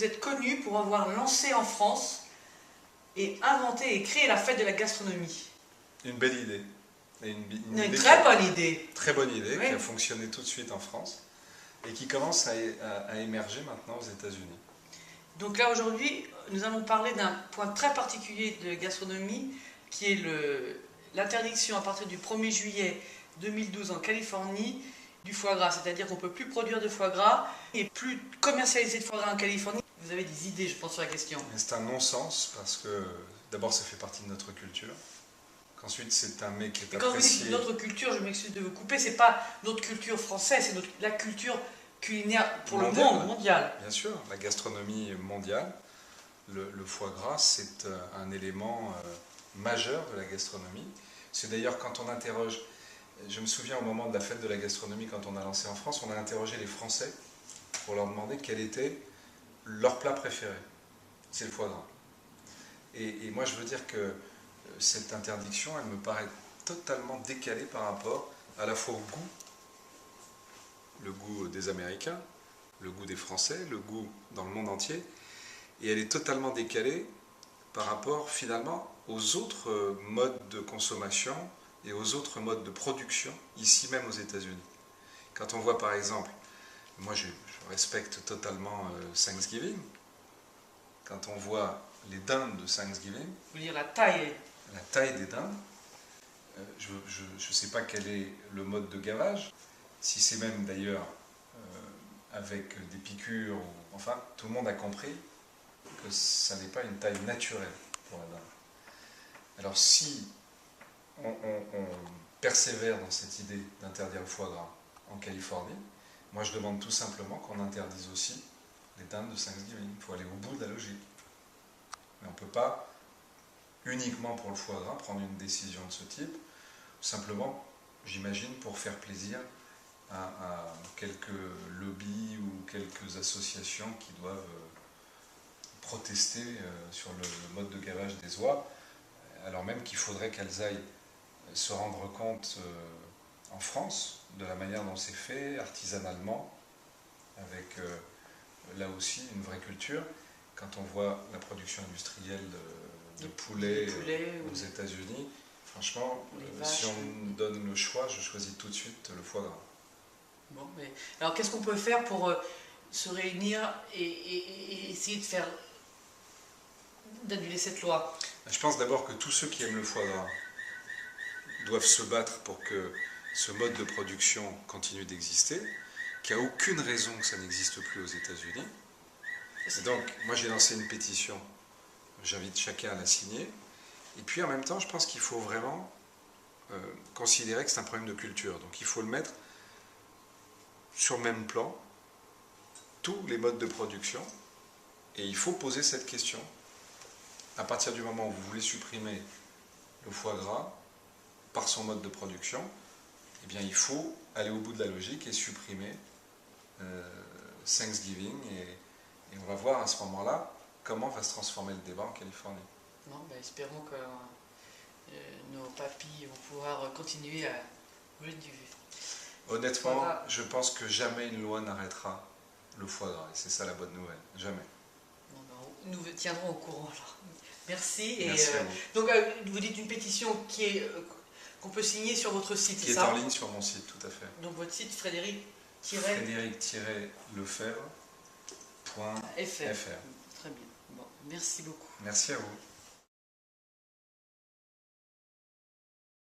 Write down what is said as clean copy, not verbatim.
vous êtes connu pour avoir lancé en France et inventé et créé la fête de la gastronomie. Une belle idée. Une très bonne idée. Très bonne idée, Oui. qui a fonctionné tout de suite en France et qui commence à émerger maintenant aux États-Unis. Donc là, aujourd'hui, nous allons parler d'un point très particulier de gastronomie, qui est l'interdiction à partir du 1er juillet 2012 en Californie du foie gras. C'est-à-dire qu'on ne peut plus produire de foie gras et plus commercialiser de foie gras en Californie. Vous avez des idées, je pense, sur la question. C'est un non-sens parce que d'abord ça fait partie de notre culture, qu'ensuite c'est un mets qui est Et quand vous dites apprécié. notre culture, je m'excuse de vous couper, c'est pas notre culture française, c'est la culture culinaire pour le monde mondial. Bien sûr, la gastronomie mondiale. Le foie gras, c'est un élément majeur de la gastronomie. C'est d'ailleurs quand on interroge, je me souviens au moment de la fête de la gastronomie, quand on a lancé en France, on a interrogé les Français pour leur demander quel était leur plat préféré. C'est le foie gras. Et moi je veux dire que cette interdiction, elle me paraît totalement décalée par rapport à la fois au goût, le goût des Américains, le goût des Français, le goût dans le monde entier, et elle est totalement décalée par rapport finalement aux autres modes de consommation et aux autres modes de production, ici même aux États-Unis. Quand on voit par exemple, moi je respecte totalement Thanksgiving, quand on voit les dindes de Thanksgiving, Vous voulez dire la taille? La taille des dindes, je ne sais pas quel est le mode de gavage, si c'est même d'ailleurs avec des piqûres, enfin tout le monde a compris que ça n'est pas une taille naturelle pour la dinde. Alors si on persévère dans cette idée d'interdire le foie gras en Californie, moi je demande tout simplement qu'on interdise aussi les dindes de Thanksgiving. Il faut aller au bout de la logique. Mais on ne peut pas uniquement pour le foie gras prendre une décision de ce type, simplement, j'imagine, pour faire plaisir à quelques lobbies ou quelques associations qui doivent protester sur le mode de gavage des oies, alors même qu'il faudrait qu'elles aillent se rendre compte en France de la manière dont c'est fait, artisanalement, avec là aussi une vraie culture. Quand on voit la production industrielle de poulet aux États-Unis, franchement, si on me donne le choix, je choisis tout de suite le foie gras. Bon, mais alors qu'est-ce qu'on peut faire pour se réunir et essayer de faire d'annuler cette loi? Je pense d'abord que tous ceux qui aiment le foie gras doivent se battre pour que ce mode de production continue d'exister, qu'il n'y a aucune raison que ça n'existe plus aux États-Unis. Donc, moi j'ai lancé une pétition, j'invite chacun à la signer, et puis en même temps, je pense qu'il faut vraiment considérer que c'est un problème de culture. Donc il faut le mettre sur le même plan, tous les modes de production, et il faut poser cette question. À partir du moment où vous voulez supprimer le foie gras par son mode de production, eh bien il faut aller au bout de la logique et supprimer Thanksgiving, et on va voir à ce moment-là comment va se transformer le débat en Californie. Bon, ben, espérons que nos papis vont pouvoir continuer à rouler du vue. Honnêtement, Voilà. je pense que jamais une loi n'arrêtera le foie gras, et c'est ça la bonne nouvelle, jamais. Bon, ben, nous vous tiendrons au courant alors. Merci. Merci à vous. Donc vous dites une pétition qu'on peut signer sur votre site, Qui c'est est ça? en ligne sur mon site, tout à fait. Donc votre site Frédéric-Lefebvre. Frédéric-Lefebvre.fr. Très bien. Bon, merci beaucoup. Merci à vous.